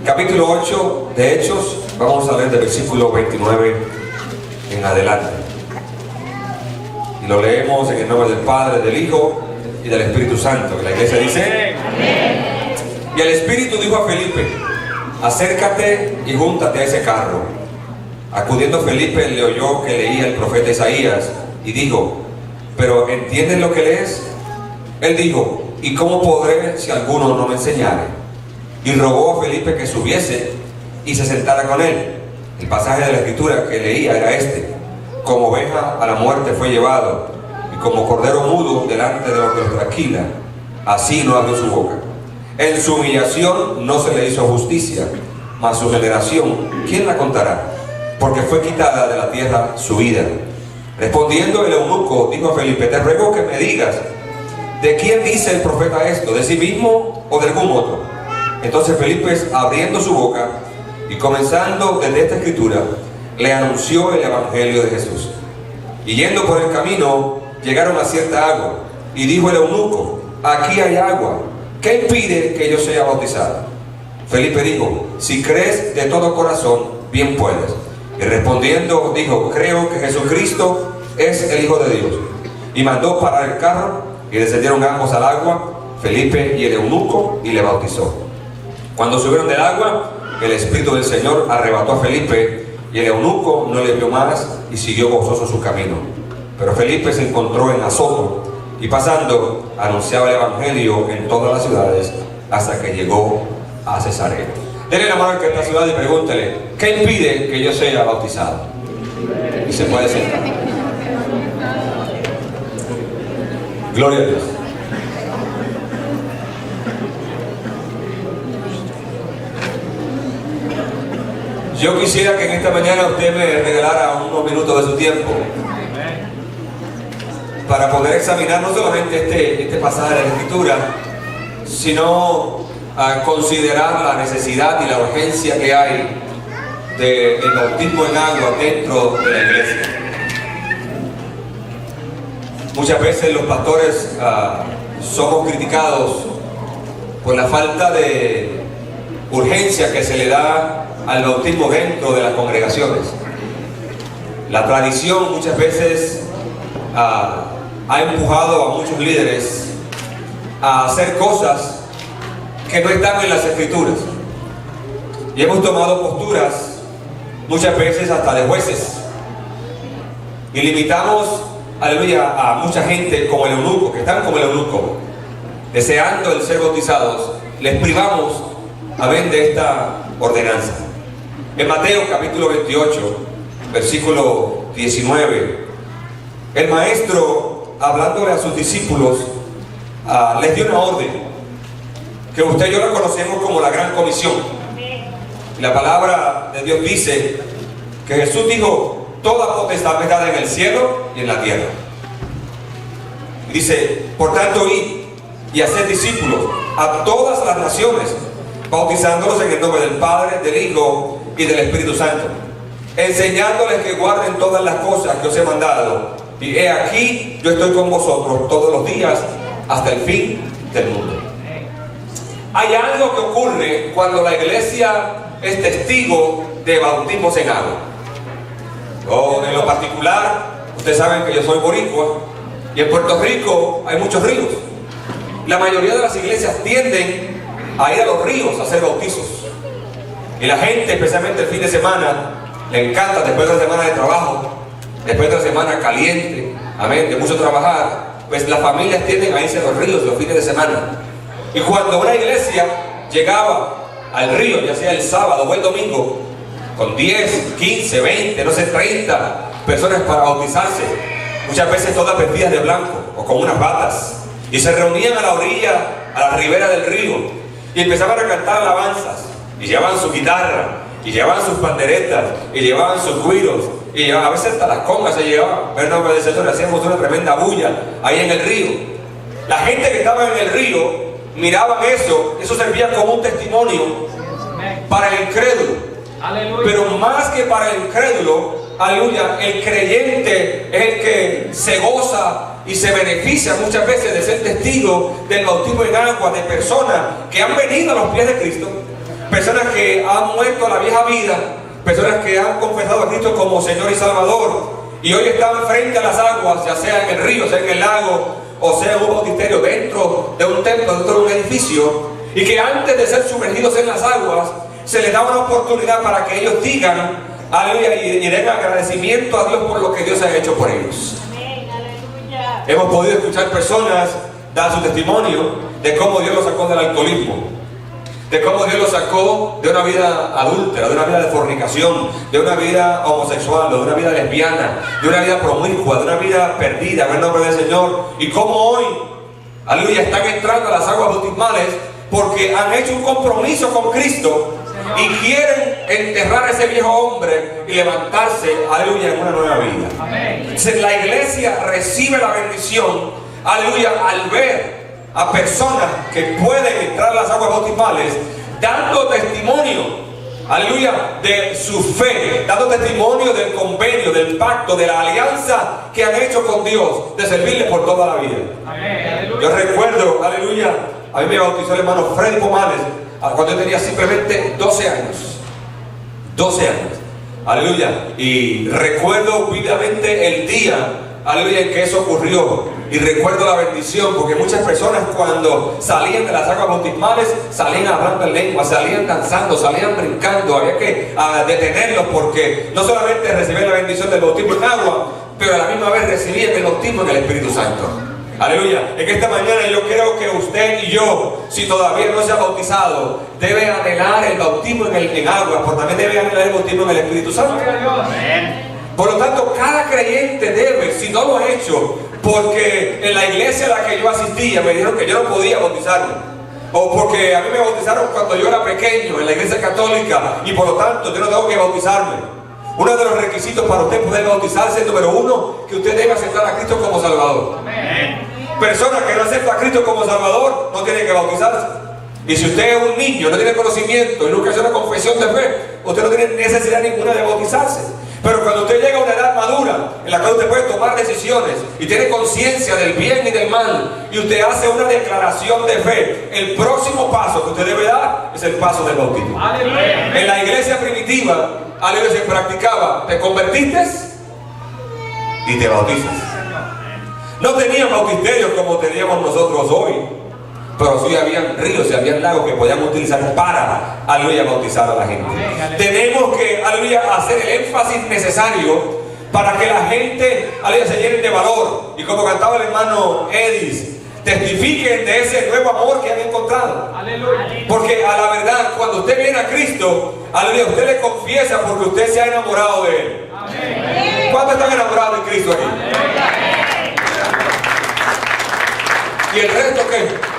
capítulo 8 de Hechos, vamos a leer del versículo 29 en adelante. Y lo leemos en el nombre del Padre, del Hijo y del Espíritu Santo. Y la iglesia dice: amén. Y el Espíritu dijo a Felipe: acércate y júntate a ese carro. Acudiendo Felipe, le oyó que leía el profeta Isaías y dijo: ¿pero entiendes lo que lees? Él dijo: ¿y cómo podré si alguno no me enseñare? Y rogó a Felipe que subiese y se sentara con él. El pasaje de la escritura que leía era este: como oveja a la muerte fue llevado, y como cordero mudo delante de los que lo trasquilan, así no abrió su boca. En su humillación no se le hizo justicia, mas su generación, ¿quién la contará? Porque fue quitada de la tierra su vida. Respondiendo el eunuco, dijo a Felipe: te ruego que me digas, ¿de quién dice el profeta esto? ¿De sí mismo o de algún otro? Entonces Felipe, abriendo su boca y comenzando desde esta escritura, le anunció el evangelio de Jesús. Y yendo por el camino, llegaron a cierta agua, y dijo el eunuco: aquí hay agua, ¿qué impide que yo sea bautizado? Felipe dijo: si crees de todo corazón, bien puedes. Y respondiendo dijo: creo que Jesucristo es el Hijo de Dios. Y mandó parar el carro, y descendieron ambos al agua, Felipe y el eunuco, y le bautizó. Cuando subieron del agua, el Espíritu del Señor arrebató a Felipe, y el eunuco no le vio más, y siguió gozoso su camino. Pero Felipe se encontró en Azoto, y pasando, anunciaba el evangelio en todas las ciudades, hasta que llegó a Cesarea. Denle la mano al que está en esta ciudad y pregúntele: ¿qué impide que yo sea bautizado? Y se puede sentar. Gloria a Dios. Yo quisiera que en esta mañana usted me regalara unos minutos de su tiempo para poder examinar no solamente este pasaje de la Escritura, sino a considerar la necesidad y la urgencia que hay del bautismo en agua dentro de la iglesia. Muchas veces los pastores somos criticados por la falta de urgencia que se le da al bautismo dentro de las congregaciones. La tradición muchas veces ha empujado a muchos líderes a hacer cosas que no están en las escrituras, y hemos tomado posturas muchas veces hasta de jueces, y limitamos, aleluya, a mucha gente como el eunuco, que están como el eunuco, deseando el ser bautizados. Les privamos a ver de esta ordenanza. En Mateo capítulo 28, versículo 19, el maestro, hablándole a sus discípulos, les dio una orden que usted y yo la conocemos como la Gran Comisión. Y la palabra de Dios dice que Jesús dijo: toda potestad me es dada en el cielo y en la tierra. Y dice: por tanto, id y haced discípulos a todas las naciones, bautizándolos en el nombre del Padre, del Hijo y del Espíritu Santo, enseñándoles que guarden todas las cosas que os he mandado. Y he aquí, yo estoy con vosotros todos los días hasta el fin del mundo. Hay algo que ocurre cuando la iglesia es testigo de bautismos en agua. En lo particular, ustedes saben que yo soy boricua, y en Puerto Rico hay muchos ríos. La mayoría de las iglesias tienden a ir a los ríos a hacer bautizos. Y la gente, especialmente el fin de semana, le encanta, después de la semana de trabajo, después de la semana caliente, amén, de mucho trabajar, pues las familias tienden a irse a los ríos los fines de semana. Y cuando una iglesia llegaba al río, ya sea el sábado o el domingo, con 10, 15, 20, no sé, 30 personas para bautizarse, muchas veces todas vestidas de blanco o con unas batas, y se reunían a la orilla, a la ribera del río, y empezaban a cantar alabanzas, y llevaban su guitarra, y llevaban sus panderetas, y llevaban sus güiros, y a veces hasta las congas se llevaban. Pero no, del Señor, hacíamos una tremenda bulla ahí en el río. La gente que estaba en el río miraban eso servía como un testimonio para el incrédulo. Aleluya. Pero más que para el incrédulo, aleluya, el creyente es el que se goza y se beneficia muchas veces de ser testigo del bautismo en agua de personas que han venido a los pies de Cristo, personas que han muerto a la vieja vida, personas que han confesado a Cristo como Señor y Salvador y hoy están frente a las aguas, ya sea en el río, sea en el lago, o sea en un bautisterio, dentro de un templo, dentro de un edificio, y que antes de ser sumergidos en las aguas se les da una oportunidad para que ellos digan aleluya y den agradecimiento a Dios por lo que Dios ha hecho por ellos. Amén, aleluya. Hemos podido escuchar personas dar su testimonio de cómo Dios los sacó del alcoholismo, de cómo Dios los sacó de una vida adúltera, de una vida de fornicación, de una vida homosexual, de una vida lesbiana, de una vida promiscua, de una vida perdida, en el nombre del Señor, y cómo hoy, aleluya, están entrando a las aguas bautismales porque han hecho un compromiso con Cristo y quieren enterrar a ese viejo hombre y levantarse, aleluya, en una nueva vida. Amén. La iglesia recibe la bendición, aleluya, al ver a personas que pueden entrar a las aguas bautismales dando testimonio, aleluya, de su fe, dando testimonio del convenio, del pacto, de la alianza que han hecho con Dios, de servirle por toda la vida. Amén. Yo recuerdo, aleluya, a mí me bautizó el hermano Freddy Pomales cuando yo tenía simplemente 12 años. 12 años, aleluya, y recuerdo vivamente el día, aleluya, en que eso ocurrió. Y recuerdo la bendición, porque muchas personas cuando salían de las aguas bautismales salían hablando en lengua, salían danzando, salían brincando. Había que detenerlos porque no solamente recibían la bendición del bautismo en agua, pero a la misma vez recibían el bautismo en el Espíritu Santo. Aleluya. En esta mañana yo creo que usted y yo, si todavía no se ha bautizado, debe anhelar el bautismo en agua, pero también debe anhelar el bautismo en el Espíritu Santo. Por lo tanto, cada creyente debe, si no lo ha hecho, porque en la iglesia a la que yo asistía me dijeron que yo no podía bautizarme, o porque a mí me bautizaron cuando yo era pequeño en la iglesia católica y por lo tanto yo no tengo que bautizarme. Uno de los requisitos para usted poder bautizarse es, número uno, que usted debe aceptar a Cristo como Salvador. Personas que no aceptan a Cristo como Salvador no tienen que bautizarse. Y si usted es un niño, no tiene conocimiento y nunca hace una confesión de fe, usted no tiene necesidad ninguna de bautizarse. Pero cuando usted llega a una edad madura, en la cual usted puede tomar decisiones y tiene conciencia del bien y del mal, y usted hace una declaración de fe, el próximo paso que usted debe dar es el paso del bautismo. Aleluya. En la iglesia primitiva, aleluya, se practicaba, te convertiste y te bautizas. No tenían bautisterios como teníamos nosotros hoy, pero sí habían ríos y habían lagos que podíamos utilizar para, aleluya, bautizar a la gente. Tenemos que, aleluya, hacer el énfasis necesario para que la gente, aleluya, se llenen de valor. Y como cantaba el hermano Edis, testifiquen de ese nuevo amor que han encontrado. Aleluya. Porque a la verdad, cuando usted viene a Cristo, aleluya, usted le confiesa porque usted se ha enamorado de Él. Amén. ¿Cuántos están enamorados de Cristo aquí? ¿Y el resto qué?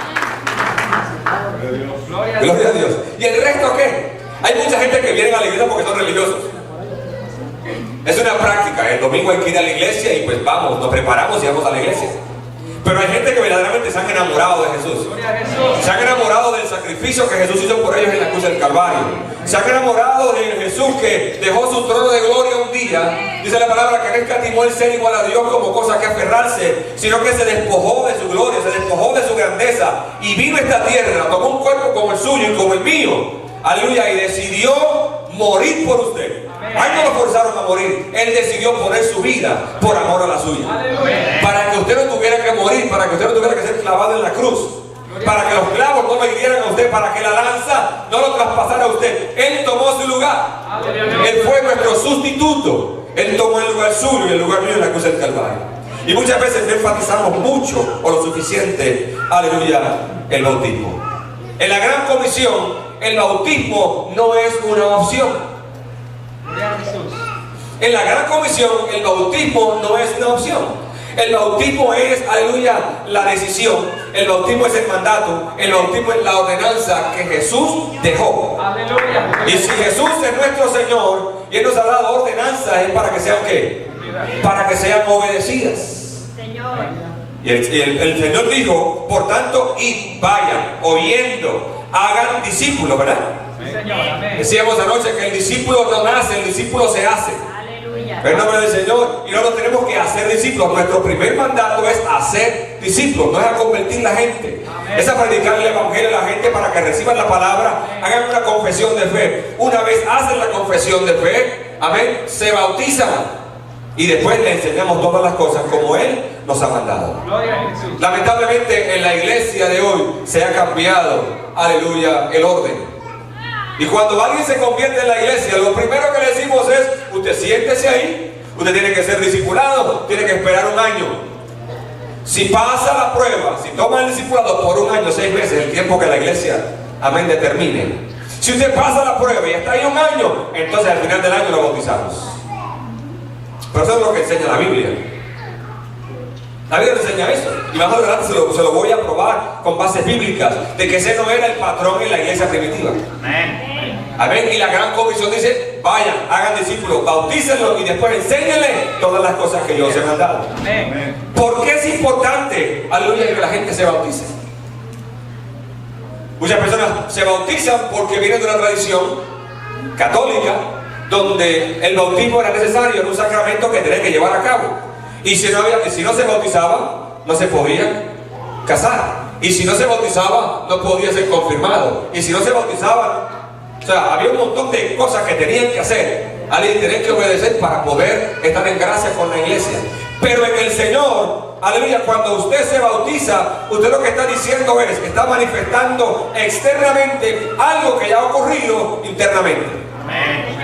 Gloria a Dios. ¿Y el resto qué? Hay mucha gente que viene a la iglesia porque son religiosos. Es una práctica. El domingo hay que ir a la iglesia y pues vamos, nos preparamos y vamos a la iglesia. Pero hay gente que verdaderamente se han enamorado de Jesús. Gloria a Jesús. Se han enamorado del sacrificio que Jesús hizo por ellos en la cruz del Calvario. Se han enamorado de Jesús que dejó su trono de gloria un día. Dice la palabra que no escatimó el ser igual a Dios como cosa que aferrarse, sino que se despojó de su gloria, se despojó de su grandeza y vino a esta tierra, tomó un cuerpo como el suyo y como el mío. Aleluya, y decidió morir por usted. A él no lo forzaron a morir, él decidió poner su vida por amor a la suya. Aleluya. Para que usted no tuviera que morir, para que usted no tuviera que ser clavado en la cruz, para que los clavos no lo hirieran a usted, para que la lanza no lo traspasara a usted. Él tomó su lugar. Aleluya. Él fue nuestro sustituto. Él tomó el lugar suyo y el lugar mío en la cruz del Calvario. Y muchas veces no enfatizamos mucho o lo suficiente, aleluya, el bautismo. En la gran comisión, el bautismo no es una opción. Gloria a Jesús. En la gran comisión, el bautismo no es una opción. El bautismo es, aleluya, la decisión. El bautismo es el mandato. El bautismo es la ordenanza que Jesús dejó. Aleluya. Y si Jesús es nuestro Señor y Él nos ha dado ordenanzas, es para que sean ¿qué? Para que sean obedecidas. Señor. Y el Señor dijo, por tanto, id, vayan, oyendo, hagan discípulos, ¿verdad? Sí, Señor. Amén. Decíamos anoche que el discípulo no nace, el discípulo se hace. Aleluya. En nombre del Señor. Y nosotros tenemos que hacer discípulos. Nuestro primer mandato es hacer discípulos, no es a convertir la gente. Es a predicar el evangelio a la gente para que reciban la palabra, hagan una confesión de fe. Una vez hacen la confesión de fe, amén, se bautizan. Y después le enseñamos todas las cosas como Él nos ha mandado. Gloria a Jesús. Lamentablemente en la iglesia de hoy se ha cambiado, aleluya, el orden. Y cuando alguien se convierte en la iglesia, lo primero que le decimos es: usted siéntese ahí, usted tiene que ser discipulado, tiene que esperar un año. Si pasa la prueba, si toma el discipulado por un año, 6 meses, el tiempo que la iglesia, amén, determine. Si usted pasa la prueba y está ahí un año, entonces al final del año lo bautizamos. Pero eso es lo que enseña la Biblia. La Biblia enseña eso. Y más adelante se lo voy a probar con bases bíblicas de que ese no era el patrón en la iglesia primitiva. Amén. Amén. Y la gran comisión dice: vayan, hagan discípulos, bautícenlos y después enséñenle todas las cosas que yo os he mandado. Amén. ¿Por qué es importante, aleluya, que la gente se bautice? Muchas personas se bautizan porque vienen de una tradición católica donde el bautismo era necesario, era un sacramento que tenía que llevar a cabo. Y si no se bautizaba, no se podía casar. Y si no se bautizaba, no podía ser confirmado. Y si no se bautizaba, o sea, había un montón de cosas que tenían que hacer. Alguien tenía que obedecer para poder estar en gracia con la iglesia. Pero en el Señor, aleluya, cuando usted se bautiza, usted lo que está diciendo es que está manifestando externamente algo que ya ha ocurrido internamente.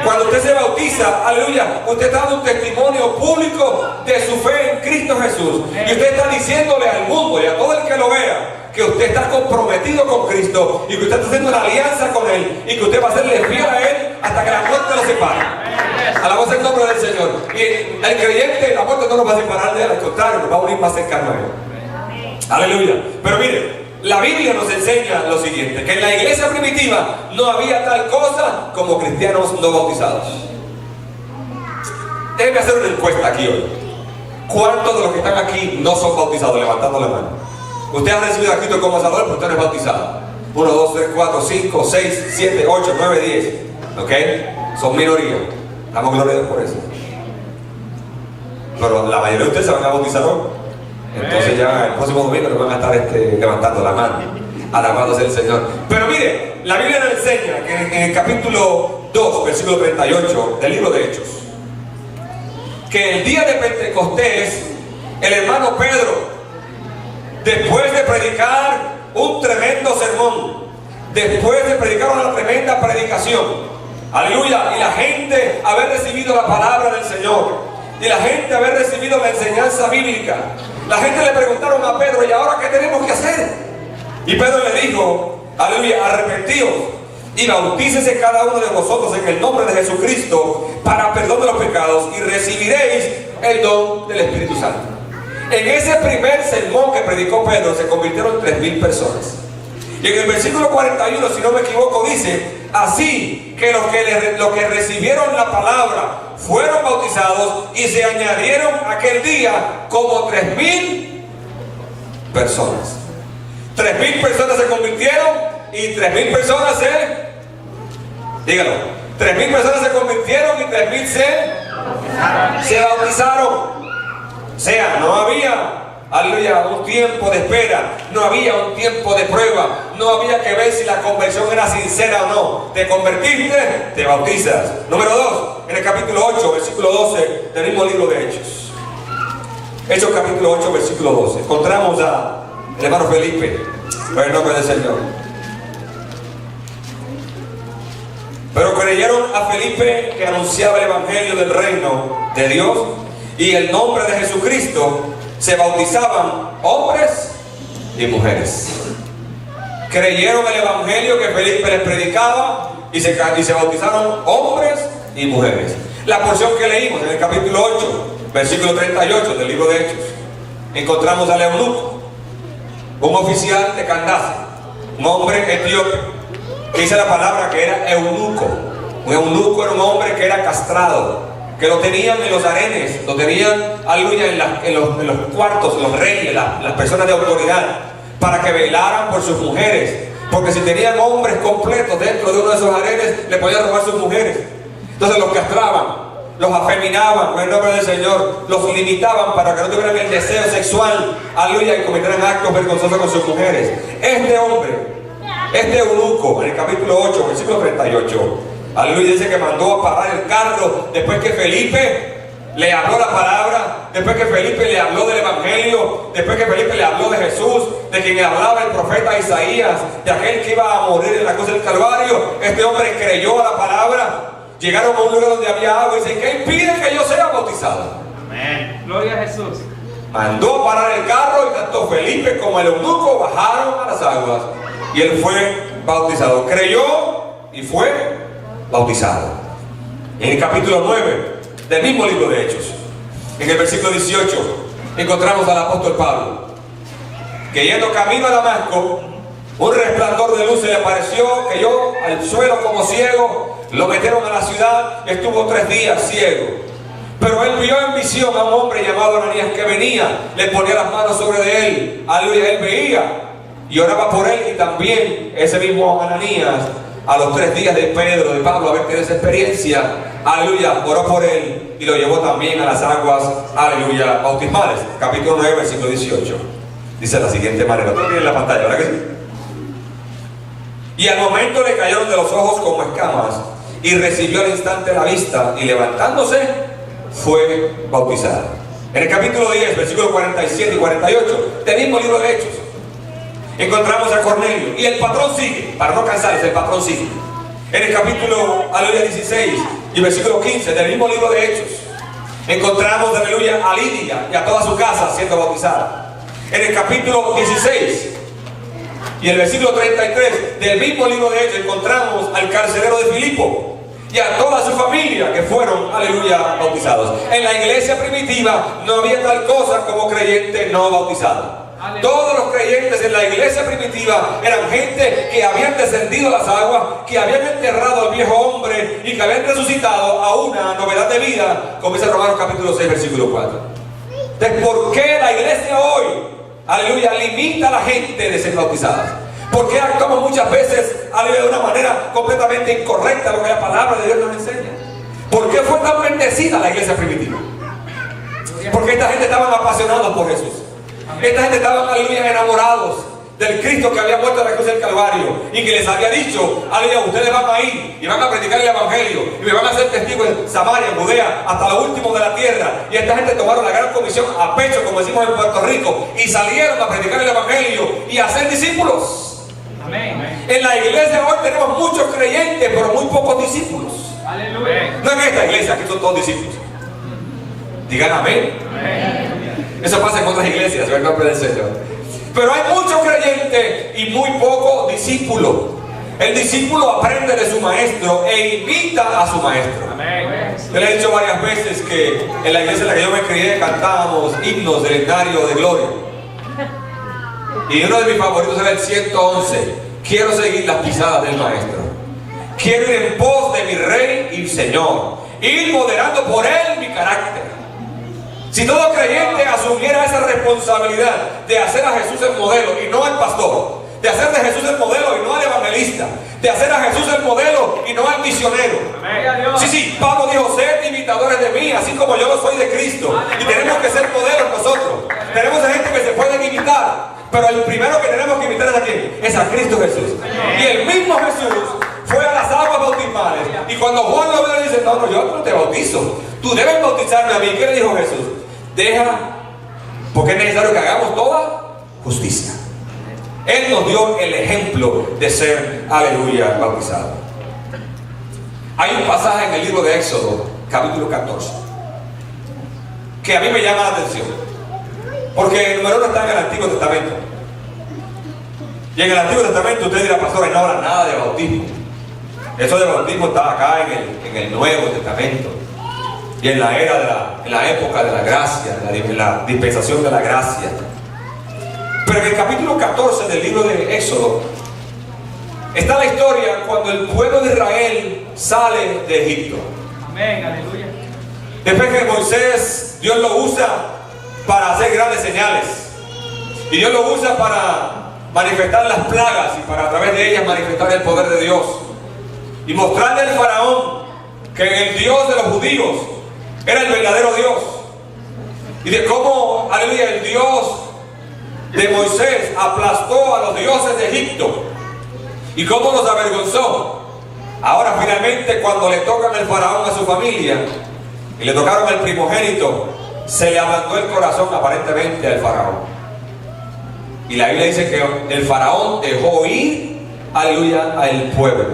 Cuando usted se bautiza, aleluya, usted está dando un testimonio público de su fe en Cristo Jesús. Y usted está diciéndole al mundo y a todo el que lo vea que usted está comprometido con Cristo y que usted está haciendo una alianza con Él y que usted va a serle fiel a Él hasta que la muerte lo separe. Alabamos el nombre del Señor. Y el creyente, la muerte no nos va a separar de Él, al contrario, nos va a unir más cercano a Él. Aleluya. Pero mire, la Biblia nos enseña lo siguiente: que en la iglesia primitiva no había tal cosa como cristianos no bautizados. Déjenme hacer una encuesta aquí hoy. ¿Cuántos de los que están aquí no son bautizados? Levantando la mano. Usted ha recibido a Cristo como Salvador, pero usted no es bautizado. 1, 2, 3, 4, 5, 6, 7, 8, 9, 10. ¿Ok? Son minoría. Damos gloria a Dios por eso. Pero la mayoría de ustedes se van a bautizar hoy. Entonces ya el próximo domingo nos van a estar levantando la mano, alabado sea el Señor. Pero mire, la Biblia nos enseña que en el capítulo 2, versículo 38 del libro de Hechos, que el día de Pentecostés, el hermano Pedro, después de predicar un tremendo sermón, después de predicar una tremenda predicación, aleluya, y la gente haber recibido la palabra del Señor, y la gente haber recibido la enseñanza bíblica, la gente le preguntaron a Pedro: ¿y ahora qué tenemos que hacer? Y Pedro le dijo, aleluya, arrepentíos y bautícese cada uno de vosotros en el nombre de Jesucristo para perdón de los pecados y recibiréis el don del Espíritu Santo. En ese primer sermón que predicó Pedro se convirtieron 3,000 personas. Y en el versículo 41, si no me equivoco, dice: así que los que recibieron la palabra fueron bautizados y se añadieron aquel día como 3,000 personas. 3,000 personas se convirtieron y 3,000 personas dígalo, 3,000 personas se convirtieron y 3,000 se bautizaron. O sea, no había, aleluya, un tiempo de espera, no había un tiempo de prueba, no había que ver si la conversión era sincera o no. Te convertiste, te bautizas. Número 2, en el capítulo 8, versículo 12 del mismo libro de Hechos. Hechos capítulo 8, versículo 12. Encontramos al hermano Felipe, por el nombre del Señor. Pero creyeron a Felipe, que anunciaba el evangelio del reino de Dios y el nombre de Jesucristo. Se bautizaban hombres y mujeres. Creyeron el evangelio que Felipe les predicaba y se bautizaron hombres y mujeres. La porción que leímos en el capítulo 8, versículo 38 del libro de Hechos, encontramos al eunuco, un oficial de Candace, un hombre etíope, que dice la palabra que era eunuco. Un eunuco era un hombre que era castrado, que lo tenían en los harenes, lo tenían, aleluya, en los cuartos, los reyes, las personas de autoridad, para que velaran por sus mujeres, porque si tenían hombres completos dentro de uno de esos harenes, le podían robar sus mujeres. Entonces los castraban. los afeminaban en el nombre del Señor, los limitaban para que no tuvieran el deseo sexual, aleluya, y cometieran actos vergonzosos con sus mujeres. Este hombre, este eunuco, en el capítulo 8, versículo 38, aleluya, dice que mandó a parar el carro después que Felipe le habló la palabra, después que Felipe le habló del Evangelio, después que Felipe le habló de Jesús, de quien hablaba el profeta Isaías, de aquel que iba a morir en la cruz del Calvario. Este hombre creyó a la palabra. Llegaron a un lugar donde había agua y dicen: ¿qué impide que yo sea bautizado? Amén. Gloria a Jesús. Mandó a parar el carro y tanto Felipe como el eunuco bajaron a las aguas y él fue bautizado. Creyó y fue bautizado. En el capítulo 9 del mismo libro de Hechos, en el versículo 18, encontramos al apóstol Pablo, que yendo camino a Damasco, un resplandor de luz se le apareció, cayó al suelo como ciego, lo metieron a la ciudad, estuvo 3 días ciego. Pero él vio en visión a un hombre llamado Ananías que venía, le ponía las manos sobre él, aleluya, él veía y oraba por él. Y también ese mismo Ananías, a los 3 días de Pedro, de Pablo, haber tenido esa experiencia, aleluya, oró por él y lo llevó también a las aguas, aleluya, bautismales. Capítulo 9, versículo 18. Dice de la siguiente manera, ¿tú tienes en la pantalla, verdad que sí? Y al momento le cayeron de los ojos como escamas y recibió al instante la vista y levantándose fue bautizado. En el capítulo 10, versículos 47 y 48 del mismo libro de Hechos, encontramos a Cornelio y el patrón sigue, para no cansarse, el patrón sigue. En el capítulo, aleluya, 16 y versículo 15 del mismo libro de Hechos, encontramos, aleluya, a Lidia y a toda su casa siendo bautizada. En el capítulo 16 y el versículo 33 del mismo libro de Hechos, encontramos al carcelero de Filipo y a toda su familia que fueron, aleluya, bautizados. En la iglesia primitiva no había tal cosa como creyente no bautizado. Todos los creyentes en la iglesia primitiva eran gente que habían descendido a las aguas, que habían enterrado al viejo hombre y que habían resucitado a una novedad de vida, como dice Romanos capítulo 6, versículo 4. Entonces, ¿por qué la iglesia hoy, aleluya, limita a la gente de ser bautizada? ¿Por qué actuamos muchas veces, aleluya, de una manera completamente incorrecta lo que la palabra de Dios nos enseña? ¿Por qué fue tan bendecida la iglesia primitiva? Porque esta gente estaban apasionados por Jesús. Esta gente estaban, aleluya, enamorados del Cristo que había muerto en la cruz del Calvario y que les había dicho: aleluya, ustedes van a ir y van a predicar el Evangelio y me van a hacer testigos en Samaria, en Judea, hasta lo último de la tierra. Y esta gente tomaron la gran comisión a pecho, como decimos en Puerto Rico, y salieron a predicar el Evangelio y a ser discípulos. Amén. En la iglesia hoy tenemos muchos creyentes, pero muy pocos discípulos. Aleluya. No en esta iglesia, aquí son todos discípulos. Digan amén. Amén. Eso pasa en otras iglesias, en el nombre del Señor. Pero hay muchos creyentes y muy pocos discípulos. El discípulo aprende de su maestro e imita a su maestro. Amén. Yo le he dicho varias veces que en la iglesia en la que yo me crié cantábamos himnos del himnario de gloria. Y uno de mis favoritos era el 111. Quiero seguir las pisadas del maestro. Quiero ir en pos de mi rey y señor, ir moderando por él mi carácter. Si todo creyente asumiera esa responsabilidad de hacer a Jesús el modelo y no el pastor, de hacer de Jesús el modelo y no al evangelista, de hacer a Jesús el modelo y no al misionero. Sí, Pablo dijo: sed imitadores de mí, así como yo lo soy de Cristo. Y tenemos que ser modelos nosotros. Tenemos a gente que se pueden imitar, pero el primero que tenemos que imitar es a quién? Es a Cristo Jesús. Y el mismo Jesús fue a las aguas bautismales, y cuando Juan lo ve, le dice: no, yo no te bautizo, tú debes bautizarme a mí. ¿Qué le dijo Jesús? Deja, porque es necesario que hagamos toda justicia. Él nos dio el ejemplo de ser, aleluya, bautizado. Hay un pasaje en el libro de Éxodo, capítulo 14, que a mí me llama la atención, porque el número 1 está en el Antiguo Testamento. Y en el Antiguo Testamento usted dirá: pastor, no habla nada de bautismo. Eso de bautismo está acá en el Nuevo Testamento. Y en la época de la gracia, en la dispensación de la gracia. Pero en el capítulo 14 del libro de Éxodo está la historia cuando el pueblo de Israel sale de Egipto. Amén, aleluya. Después que Moisés, Dios lo usa para hacer grandes señales. Y Dios lo usa para manifestar las plagas y para a través de ellas manifestar el poder de Dios. Y mostrarle al faraón que el Dios de los judíos era el verdadero Dios. Y de cómo, aleluya, el Dios de Moisés aplastó a los dioses de Egipto y cómo los avergonzó. Ahora finalmente, cuando le tocan el faraón a su familia y le tocaron el primogénito, se le ablandó el corazón aparentemente al faraón. Y la Biblia dice que el faraón dejó ir, aleluya, al pueblo.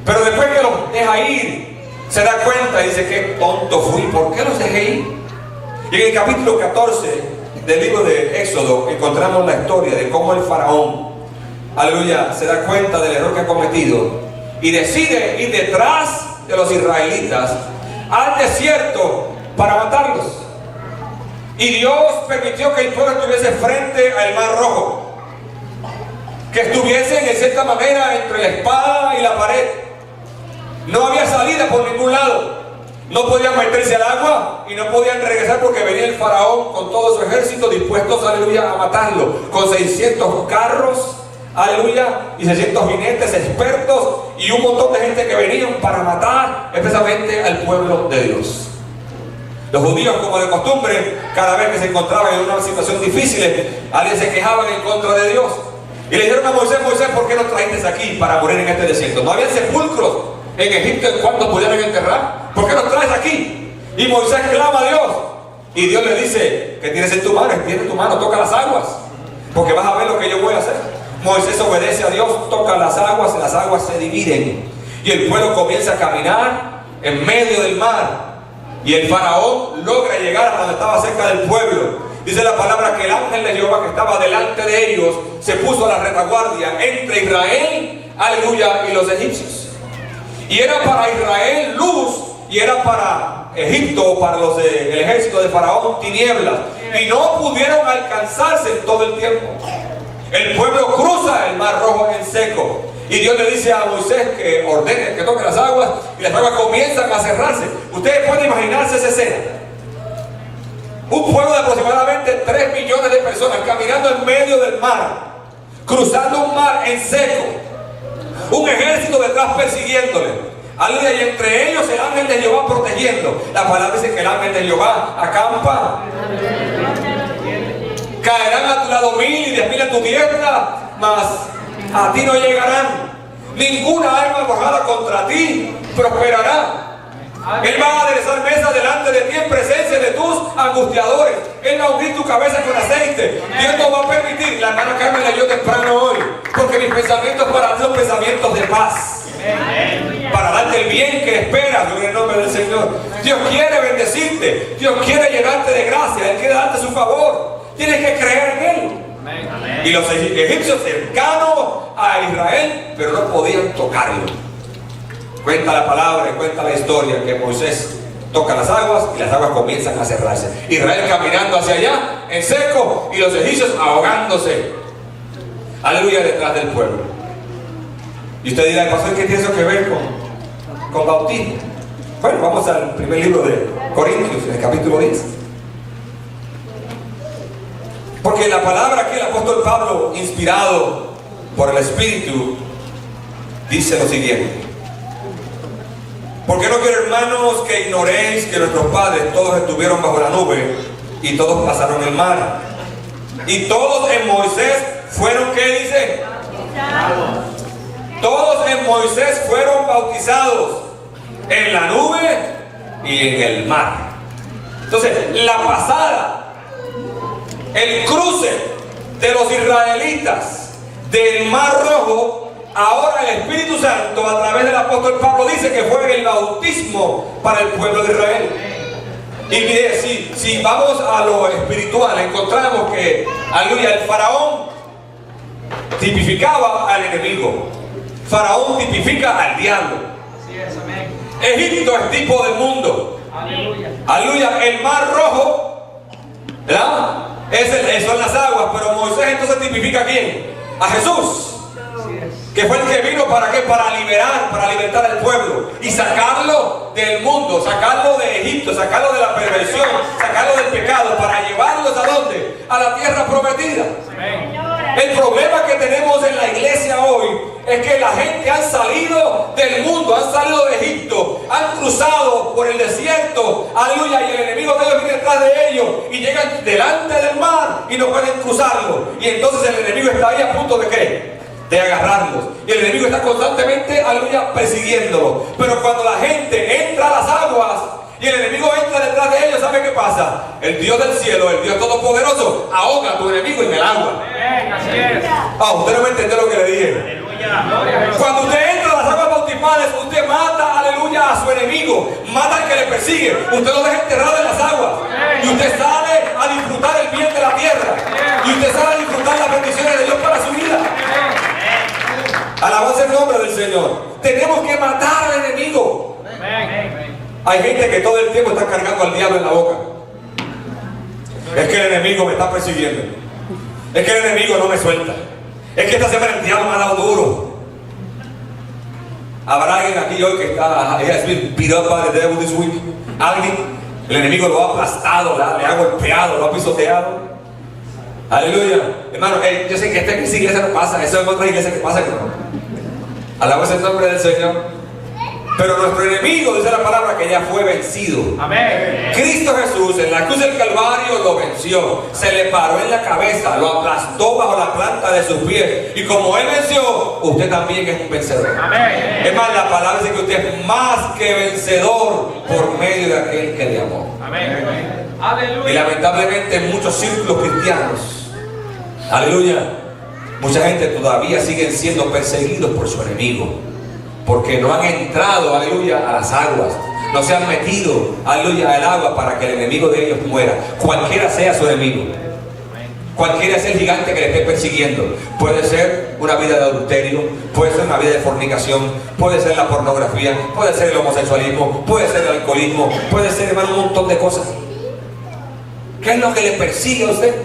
Pero después que los deja ir, se da cuenta y dice: qué tonto fui, ¿por qué los dejé ir? Y en el capítulo 14 del libro de Éxodo encontramos la historia de cómo el faraón, aleluya, se da cuenta del error que ha cometido y decide ir detrás de los israelitas al desierto para matarlos. Y Dios permitió que el pueblo estuviese frente al Mar Rojo, que estuviesen en cierta manera entre la espada y la pared. No había salida por ningún lado. No podían meterse al agua y no podían regresar porque venía el faraón con todo su ejército dispuestos, aleluya, a matarlo, con 600 carros, aleluya, y 600 jinetes expertos y un montón de gente que venían para matar especialmente al pueblo de Dios. Los judíos, como de costumbre, cada vez que se encontraban en una situación difícil, alguien se quejaban en contra de Dios y le dijeron a Moisés: Moisés, ¿por qué nos trajiste aquí para morir en este desierto? No había sepulcros en Egipto en cuanto pudieran enterrar. ¿Por qué nos traes aquí? Y Moisés clama a Dios y Dios le dice: ¿qué tienes en tu mano? Extiende tu mano, toca las aguas, porque vas a ver lo que yo voy a hacer. Moisés obedece a Dios, toca las aguas se dividen y el pueblo comienza a caminar en medio del mar. Y el faraón logra llegar hasta donde estaba cerca del pueblo. Dice la palabra que el ángel de Jehová que estaba delante de ellos se puso a la retaguardia entre Israel, aleluya, y los egipcios. Y era para Israel luz y era para Egipto, para el ejército de faraón, tinieblas. Y no pudieron alcanzarse en todo el tiempo. El pueblo cruza el Mar Rojo en seco. Y Dios le dice a Moisés que ordene que toque las aguas y las aguas comienzan a cerrarse. Ustedes pueden imaginarse esa escena. Un pueblo de aproximadamente 3 millones de personas caminando en medio del mar, cruzando un mar en seco, un ejército detrás persiguiéndole, aleluya, y entre ellos el ángel de Jehová protegiendo. La palabra dice que el ángel de Jehová acampa. Caerán a tu lado 1000 y 10.000 a tu diestra, mas a ti no llegarán. Ninguna arma forjada contra ti prosperará. Él va a aderezar mesa delante de ti en presencia de tus angustiadores. Él va a ungir tu cabeza con aceite. Dios no va a permitir. La hermana Carmen leyó temprano hoy, porque mis pensamientos para ti son pensamientos de paz, para darte el bien que esperas, en el nombre del Señor. Dios quiere bendecirte, Dios quiere llenarte de gracia, Él quiere darte su favor. Tienes que creer en Él. Y los egipcios cercanos a Israel, pero no podían tocarlo. Cuenta la palabra y cuenta la historia que Moisés toca las aguas y las aguas comienzan a cerrarse. Israel caminando hacia allá en seco y los egipcios ahogándose, aleluya, detrás del pueblo. Y usted dirá: pastor, ¿qué tiene eso que ver con bautismo? Bueno, vamos al primer libro de Corintios, en el capítulo 10. Porque la palabra aquí, el apóstol Pablo, inspirado por el Espíritu, dice lo siguiente: porque no quiero, hermanos, que ignoréis que nuestros padres todos estuvieron bajo la nube y todos pasaron el mar. Y todos en Moisés fueron, ¿qué dice? Todos en Moisés fueron bautizados en la nube y en el mar. Entonces, la pasada, el cruce de los israelitas del Mar Rojo, ahora el Espíritu Santo a través del apóstol Pablo dice que fue el bautismo para el pueblo de Israel. Y mire, si vamos a lo espiritual, encontramos que, aleluya, el faraón tipificaba al enemigo. Faraón tipifica al diablo. Egipto es tipo del mundo. Aleluya, el Mar Rojo, ¿verdad? Son las aguas, pero Moisés entonces tipifica ¿a quién? A Jesús, que fue el que vino ¿para qué? Para liberar, para libertar al pueblo y sacarlo del mundo, sacarlo de Egipto, sacarlo de la perversión, sacarlo del pecado, para llevarlos ¿a dónde? A la tierra prometida. El problema que tenemos en la iglesia hoy es que la gente ha salido del mundo, han salido de Egipto, han cruzado por el desierto viento, aleluya, y el enemigo de ellos viene detrás de ellos y llegan delante del mar y no pueden cruzarlo. Y entonces el enemigo está ahí a punto de ¿qué? De agarrarlos. Y el enemigo está constantemente, aleluya, persiguiéndolo. Pero cuando la gente entra a las aguas y el enemigo entra detrás de ellos, ¿sabe qué pasa? El Dios del cielo, el Dios todopoderoso, ahoga a tu enemigo en el agua. Amén, así es. Usted no me entendió lo que le dije. Aleluya. Gloria a Jesús. Cuando usted entra a las aguas bautismales, usted mata, aleluya, a su enemigo, mata al que le persigue, usted lo deja enterrado en las aguas y usted sale a disfrutar el bien de la tierra y usted sale a disfrutar las bendiciones de Dios para su vida. Alabanza el nombre del Señor. Tenemos que matar al enemigo. Amén. Hay gente que todo el tiempo está cargando al diablo en la boca. Es que el enemigo me está persiguiendo. Es que el enemigo no me suelta. Es que esta semana el diablo me ha dado duro. ¿Habrá alguien aquí hoy que está he has been beat up by the devil this week? ¿Alguien? El enemigo lo ha aplastado, le ha golpeado, lo ha pisoteado. Aleluya. Hermano, yo sé que esta iglesia no pasa, eso es otra iglesia que pasa, hermano. Alabamos el nombre del Señor. Pero nuestro enemigo, dice la palabra, que ya fue vencido. Amén. Cristo Jesús en la cruz del Calvario lo venció, se le paró en la cabeza, lo aplastó bajo la planta de sus pies. Y como Él venció, usted también es un vencedor. Amén. Es más, la palabra dice que usted es más que vencedor por medio de aquel que le amó. Amén. Y Aleluya. lamentablemente en muchos círculos cristianos, aleluya, mucha gente todavía siguen siendo perseguidos por su enemigo, porque no han entrado, aleluya, a las aguas, no se han metido, aleluya, al agua para que el enemigo de ellos muera, cualquiera sea su enemigo, cualquiera sea el gigante que le esté persiguiendo. Puede ser una vida de adulterio, puede ser una vida de fornicación, puede ser la pornografía, puede ser el homosexualismo, puede ser el alcoholismo, puede ser, hermano, un montón de cosas. ¿Qué es lo que le persigue a usted?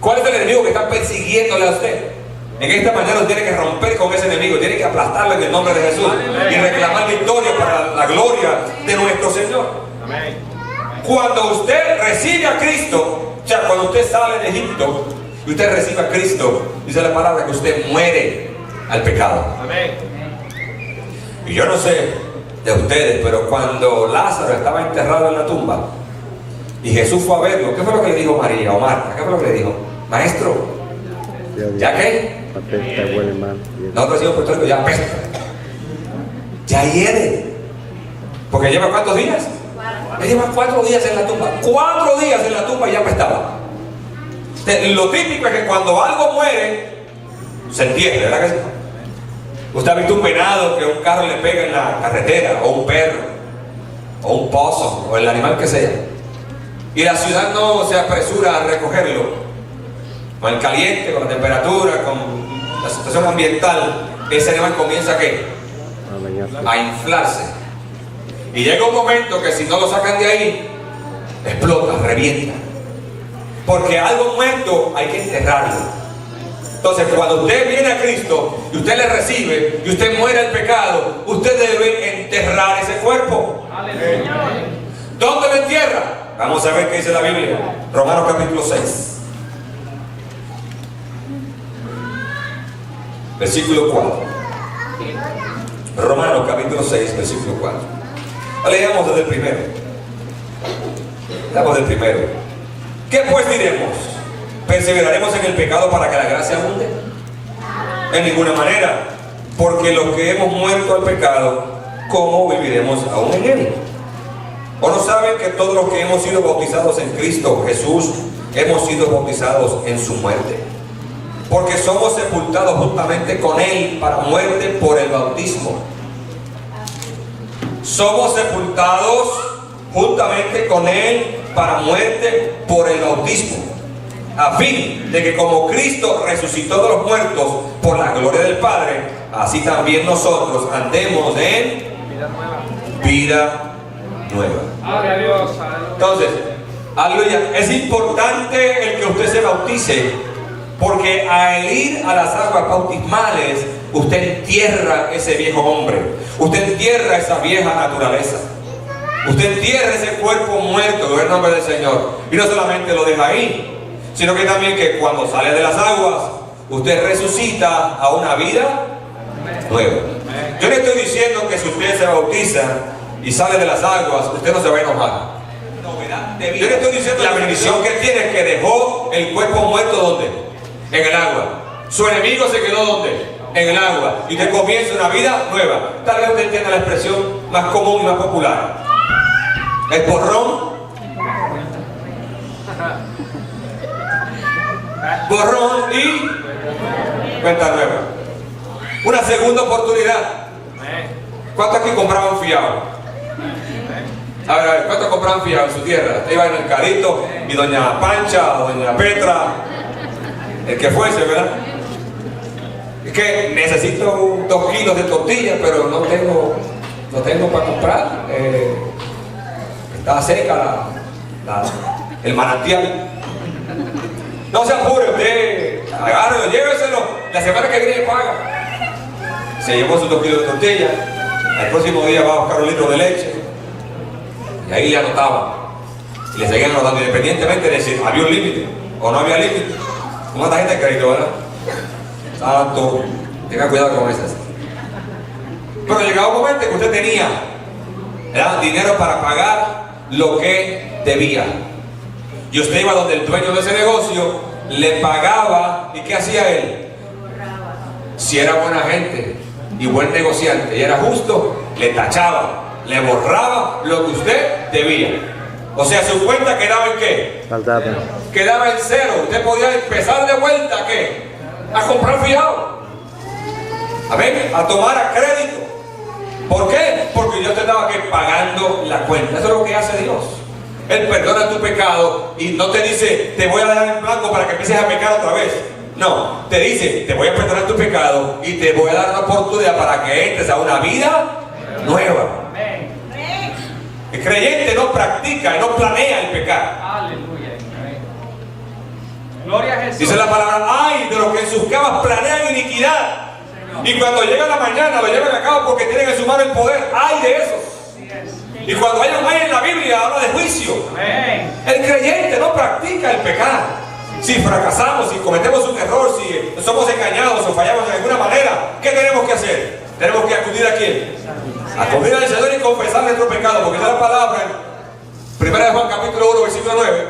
¿Cuál es el enemigo que está persiguiéndole a usted? En esta mañana tiene que romper con ese enemigo, tiene que aplastarlo en el nombre de Jesús y reclamar victoria para la gloria de nuestro Señor. Amén. Cuando usted recibe a Cristo, o sea, cuando usted sale de Egipto y usted recibe a Cristo, dice la palabra que usted muere al pecado. Amén. Y yo no sé de ustedes, pero cuando Lázaro estaba enterrado en la tumba y Jesús fue a verlo, ¿qué fue lo que le dijo María o Marta? ¿Qué fue lo que le dijo? Maestro, ¿ya qué? Apesta, huele mal. Nosotros decimos Puerto Rico, ya apesta. Ya hiede. Porque lleva ¿cuántos días? Él lleva 4 días en la tumba. 4 días en la tumba y ya apestaba. Lo típico es que cuando algo muere, se entierra, ¿verdad que sí? Usted ha visto un venado que un carro le pega en la carretera, o un perro, o un pozo, o el animal que sea. Y la ciudad no se apresura a recogerlo. Con el caliente, con la temperatura, con la situación ambiental, ese animal comienza ¿qué? A inflarse. Y llega un momento que si no lo sacan de ahí, explota, revienta. Porque algo muerto hay que enterrarlo. Entonces, cuando usted viene a Cristo y usted le recibe y usted muere el pecado, usted debe enterrar ese cuerpo. Aleluya. ¿Dónde lo entierra? Vamos a ver qué dice la Biblia. Romanos capítulo 6. Versículo 4. Romanos capítulo 6, versículo 4. Leamos desde el primero. Leamos del primero. ¿Qué pues diremos? ¿Perseveraremos en el pecado para que la gracia abunde? En ninguna manera, porque los que hemos muerto al pecado, ¿cómo viviremos aún en él? ¿O no saben que todos los que hemos sido bautizados en Cristo Jesús, hemos sido bautizados en su muerte? Porque somos sepultados juntamente con Él para muerte por el bautismo. Somos sepultados juntamente con Él para muerte por el bautismo, a fin de que como Cristo resucitó de los muertos por la gloria del Padre, así también nosotros andemos en vida nueva. Gloria a Dios. Entonces, aleluya, es importante el que usted se bautice, porque al ir a las aguas bautismales, usted entierra ese viejo hombre, usted entierra esa vieja naturaleza, usted entierra ese cuerpo muerto, en el nombre del Señor. Y no solamente lo deja ahí, sino que también que cuando sale de las aguas, usted resucita a una vida nueva. Yo le estoy diciendo que si usted se bautiza, y sale de las aguas, usted no se va a enojar. Yo le estoy diciendo la bendición que tiene, que dejó el cuerpo muerto ¿dónde? En el agua. Su enemigo se quedó ¿dónde? En el agua. Y usted comienza una vida nueva. Tal vez usted entienda la expresión más común y más popular. El borrón. Borrón y cuenta nueva. Una segunda oportunidad. ¿Cuántos aquí compraban fiado? A ver, ¿cuántos compraban fiado en su tierra? Usted iba en el carrito y doña Pancha o doña Petra, el que fuese, ¿verdad? Es que necesito 2 kilos de tortillas, pero no tengo para comprar. Está seca el manantial. No se apure, usted agárrelo, lléveselo. La semana que viene paga. Se llevó sus 2 kilos de tortillas. El próximo día va a buscar 1 litro de leche. Y ahí le anotaban. Y le seguían anotando, independientemente de si había un límite o no había límite. ¿Cómo esta gente de crédito, verdad? Santo, tenga cuidado con esas. Pero llegaba un momento que usted tenía dinero para pagar lo que debía. Y usted iba donde el dueño de ese negocio, le pagaba. ¿Y qué hacía él? Si era buena gente y buen negociante y era justo, le tachaba, le borraba lo que usted debía. O sea, su cuenta quedaba en ¿qué? Quedaba en cero. Usted podía empezar de vuelta ¿a qué? A comprar fiado. Amén. A tomar a crédito. ¿Por qué? Porque Dios te estaba que pagando la cuenta. Eso es lo que hace Dios. Él perdona tu pecado y no te dice, te voy a dejar en blanco para que empieces a pecar otra vez. No, te dice, te voy a perdonar tu pecado y te voy a dar una oportunidad para que entres a una vida nueva. El creyente no practica y no planea el pecar. Aleluya. Gloria a Jesús. Dice la palabra, ay de los que en sus camas planean iniquidad. Y cuando llega la mañana lo llevan a cabo porque tienen en su mano el poder. Ay de esos. Y cuando hay un ay en la Biblia habla de juicio. El creyente no practica el pecar. Si fracasamos, si cometemos un error, si somos engañados o fallamos de alguna manera, ¿qué tenemos que hacer? Tenemos que acudir a quién? Acudir al Señor y confesar nuestro pecado, porque es la palabra en 1 Juan capítulo 1 versículo 9,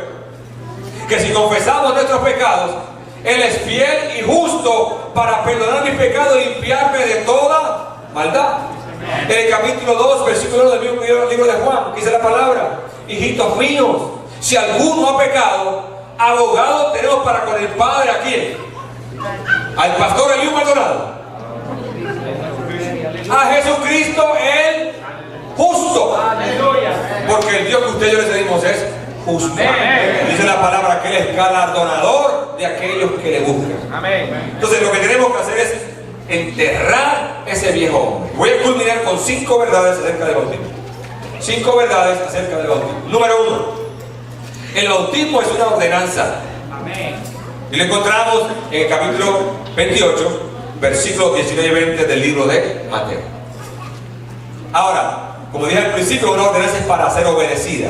que si confesamos nuestros pecados, Él es fiel y justo para perdonar mis pecados y limpiarme de toda maldad. En el capítulo 2 versículo 1 del mismo libro de Juan dice la palabra, hijitos míos, si alguno ha pecado, abogado tenemos para con el Padre. ¿A quién? Al pastor Eliú Maldonado. A Jesucristo el justo. Porque el Dios que usted y yo le servimos es justo. Dice la palabra que Él es galardonador de aquellos que le buscan. Entonces lo que tenemos que hacer es enterrar ese viejo hombre. Voy a culminar con 5 verdades acerca del bautismo. 5 verdades acerca del bautismo. Número 1. El bautismo es una ordenanza. Y lo encontramos en el capítulo 28, versículos 19 y 20 del libro de Mateo. Ahora, como dije al principio, una ordenanza es para ser obedecida.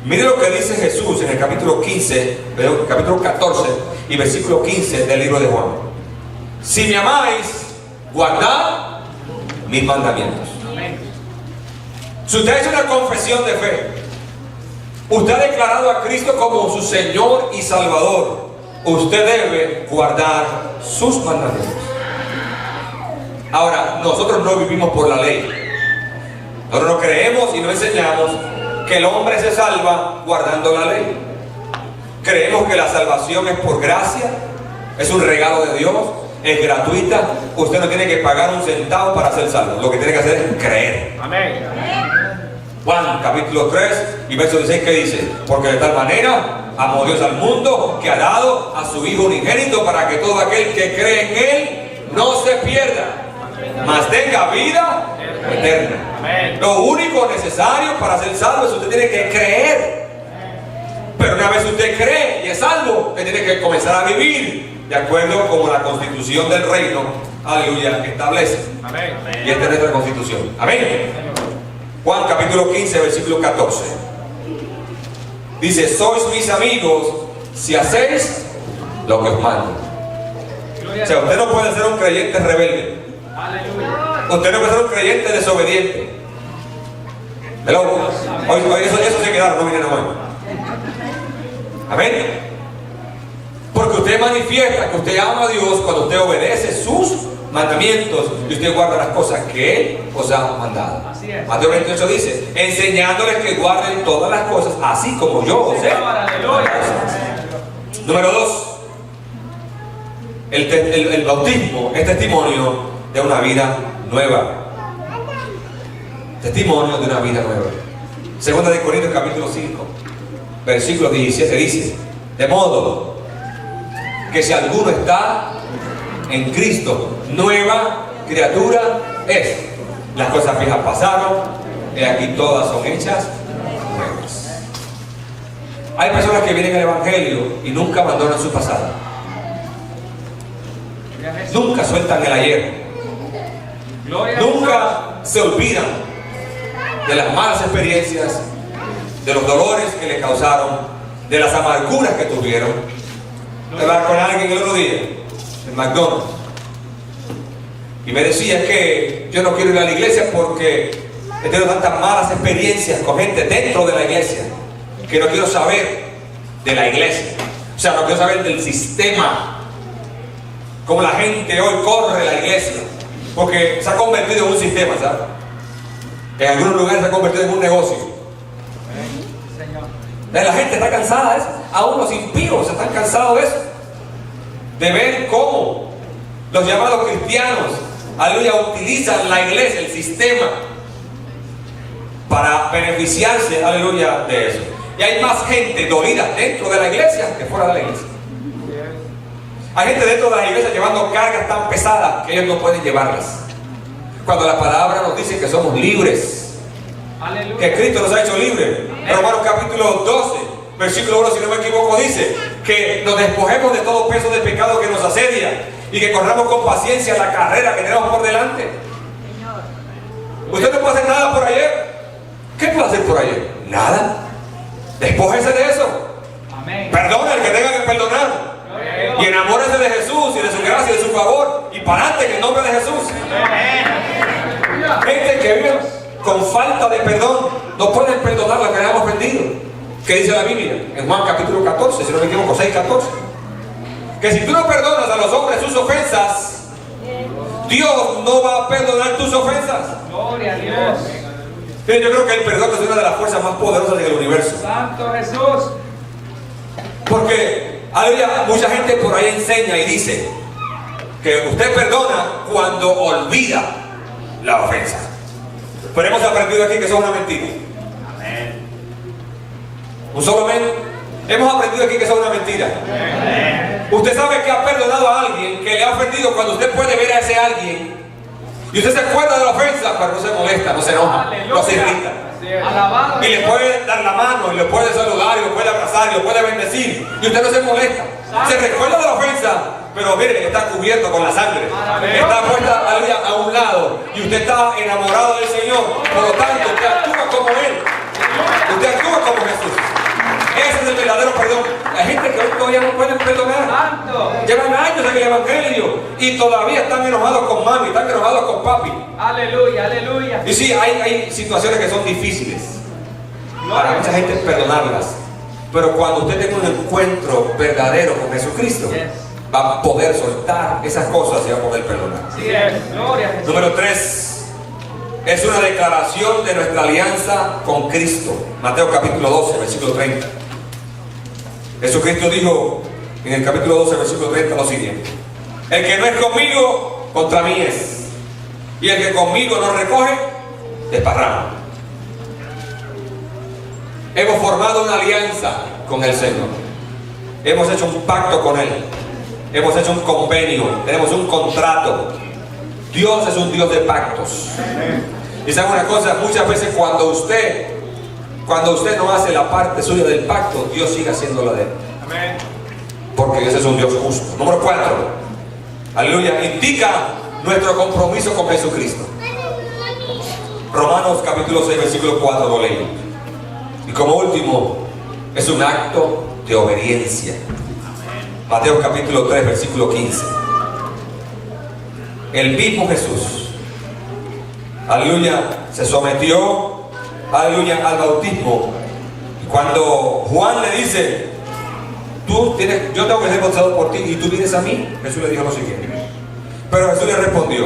Mire lo que dice Jesús en el capítulo 14 y versículo 15 del libro de Juan. Si me amáis, guardad mis mandamientos. Si usted ha hecho una confesión de fe, usted ha declarado a Cristo como su Señor y Salvador, usted debe guardar sus mandamientos. Ahora, nosotros no vivimos por la ley. Nosotros no creemos y no enseñamos que el hombre se salva guardando la ley. Creemos que la salvación es por gracia, es un regalo de Dios, es gratuita. Usted no tiene que pagar un centavo para ser salvo. Lo que tiene que hacer es creer. Amén. Juan capítulo 3 y verso 16, que dice: porque de tal manera amó Dios al mundo que ha dado a su Hijo unigénito, para que todo aquel que cree en Él no se pierda, mas tenga vida eterna. Lo único necesario para ser salvo es que usted tiene que creer. Pero una vez usted cree y es salvo, usted tiene que comenzar a vivir de acuerdo como la constitución del reino, aleluya, establece. Y esta es nuestra constitución. Amén. Juan capítulo 15 versículo 14 dice: sois mis amigos si hacéis lo que os mando. O sea, usted no puede ser un creyente rebelde. Usted no puede ser un creyente desobediente. Hello. Hoy eso se quedaron, no vinieron hoy. Amén. Porque usted manifiesta que usted ama a Dios cuando usted obedece sus mandamientos y usted guarda las cosas que Él os ha mandado. Así es. Mateo 28 dice, enseñándoles que guarden todas las cosas, así como yo os he mandado. Número 2, el bautismo es testimonio de una vida nueva. Testimonio de una vida nueva. Segunda de Corintios capítulo 5, versículo 17 dice, de modo que si alguno está en Cristo, nueva criatura es. Las cosas viejas pasaron, y aquí todas son hechas nuevas. Hay personas que vienen al Evangelio y nunca abandonan su pasado. Nunca sueltan el ayer. Nunca se olvidan de las malas experiencias, de los dolores que le causaron, de las amarguras que tuvieron. Estaba con alguien el otro día en McDonald's y me decía que yo no quiero ir a la iglesia porque he tenido tantas malas experiencias con gente dentro de la iglesia que no quiero saber de la iglesia. O sea, no quiero saber del sistema, como la gente hoy corre la iglesia, porque se ha convertido en un sistema, ¿sabes? En algunos lugares se ha convertido en un negocio. La gente está cansada de eso. Aún los impíos están cansados de eso. De ver cómo los llamados cristianos, aleluya, utilizan la iglesia, el sistema, para beneficiarse, aleluya, de eso. Y hay más gente dolida dentro de la iglesia que fuera de la iglesia. Hay gente dentro de la iglesia llevando cargas tan pesadas que ellos no pueden llevarlas. Cuando la palabra nos dice que somos libres, que Cristo nos ha hecho libres. Romanos capítulo 12, versículo 1, si no me equivoco, dice que nos despojemos de todo peso de pecado que nos asedia y que corramos con paciencia la carrera que tenemos por delante. Usted no puede hacer nada por ayer. ¿Qué puede hacer por ayer? Nada. Despójese de eso. Perdona al que tenga que perdonar. Y enamórese de Jesús y de su gracia y de su favor. Y para adelante en el nombre de Jesús. Gente que vive con falta de perdón no pueden perdonar lo que le hemos ofendido. ¿Qué dice la Biblia? En Juan capítulo 14, si no me equivoco, 6:14. Que si tú no perdonas a los hombres sus ofensas, Dios no va a perdonar tus ofensas. Gloria a Dios. Yo creo que el perdón es una de las fuerzas más poderosas del universo. Santo Jesús. Porque aleluya, mucha gente por ahí enseña y dice que usted perdona cuando olvida la ofensa. Pero hemos aprendido aquí que eso es una mentira. Amén. Un solo amén. Hemos aprendido aquí que eso es una mentira. Amén. Usted sabe que ha perdonado a alguien que le ha ofendido cuando usted puede ver a ese alguien y usted se acuerda de la ofensa, pero no se molesta, no se enoja, no se irrita. Y le puede dar la mano, y le puede saludar, y lo puede abrazar, y lo puede bendecir, y usted no se molesta. Se recuerda de la ofensa, pero mire, está cubierto con la sangre, está puesta a un lado, y usted está enamorado del Señor. Por lo tanto, usted actúa como Él, usted actúa como Jesús. Ese es el verdadero perdón. La gente que hoy todavía no pueden perdonar, llevan años en el Evangelio y todavía están enojados con mami, están enojados con papi. Aleluya, aleluya. Y sí, hay situaciones que son difíciles para mucha gente perdonarlas, pero cuando usted tenga un encuentro verdadero con Jesucristo, va a poder soltar esas cosas y va a poder perdonar. Sí, gloria a Jesús. Número 3 es una declaración de nuestra alianza con Cristo. Mateo capítulo 12, versículo 30. Jesucristo dijo en el capítulo 12, versículo 30 lo siguiente: el que no es conmigo, contra mí es, y el que conmigo no recoge, desparrama. Hemos formado una alianza con el Señor. Hemos hecho un pacto con Él. Hemos hecho un convenio. Tenemos un contrato. Dios es un Dios de pactos. Y saben una cosa, muchas veces cuando usted no hace la parte suya del pacto, Dios sigue haciendo la de él. Amén. Porque Dios es un Dios justo. Número 4, aleluya, indica nuestro compromiso con Jesucristo. Romanos capítulo 6, versículo 4 lo leí. Y como último, es un acto de obediencia. Mateo capítulo 3, versículo 15. El mismo Jesús, aleluya, se sometió aleluya, al bautismo. Cuando Juan le dice, yo tengo que ser bautizado por ti y tú vienes a mí, Jesús le dijo lo siguiente. Pero Jesús le respondió,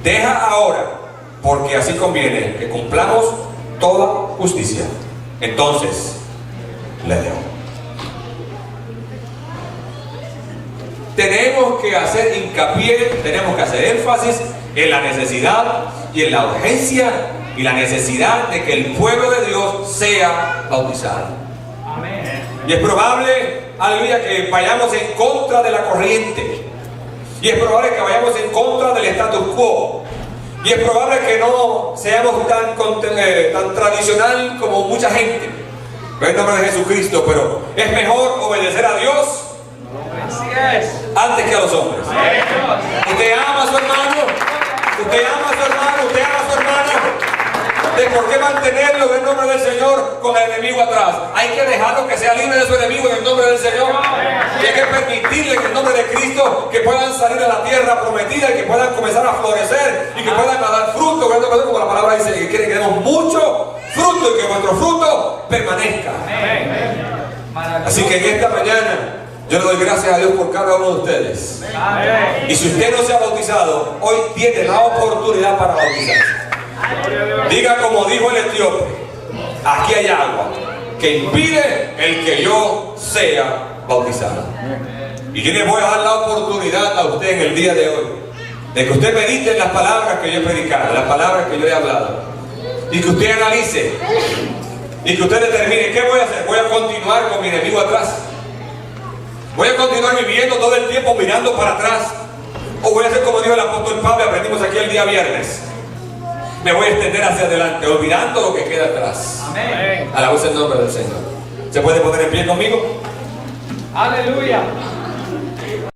deja ahora, porque así conviene que cumplamos toda justicia. Entonces le dejó. Tenemos que hacer hincapié, tenemos que hacer énfasis en la necesidad y en la urgencia y la necesidad de que el pueblo de Dios sea bautizado. Amén. Y es probable, aleluya, que vayamos en contra de la corriente. Y es probable que vayamos en contra del status quo. Y es probable que no seamos tan tradicional como mucha gente. En nombre de Jesucristo, pero es mejor obedecer a Dios Así es. antes que a los hombres. Usted ama a su hermano, usted ama a su hermano, usted ama a su hermana. ¿De por qué mantenerlo en nombre del Señor con el enemigo atrás? Hay que dejarlo que sea libre de su enemigo en el nombre del Señor. Y hay que permitirle en el nombre de Cristo que puedan salir a la tierra prometida y que puedan comenzar a florecer y que puedan dar fruto, como la palabra dice, que quiere que demos mucho fruto y que vuestro fruto permanezca. Así que en esta mañana yo le doy gracias a Dios por cada uno de ustedes. Amén. Y si usted no se ha bautizado, hoy tiene la oportunidad para bautizarse. Diga como dijo el etíope, aquí hay agua que impide el que yo sea bautizado. Y yo le voy a dar la oportunidad a usted en el día de hoy de que usted medite en las palabras que yo he predicado, las palabras que yo he hablado, y que usted analice y que usted determine qué voy a hacer. Voy a continuar con mi enemigo atrás, voy a continuar viviendo todo el tiempo mirando para atrás, o voy a hacer como dijo el apóstol Pablo, aprendimos aquí el día viernes, me voy a extender hacia adelante, olvidando lo que queda atrás. Amén. Alabamos el nombre del Señor. ¿Se puede poner en pie conmigo? Aleluya.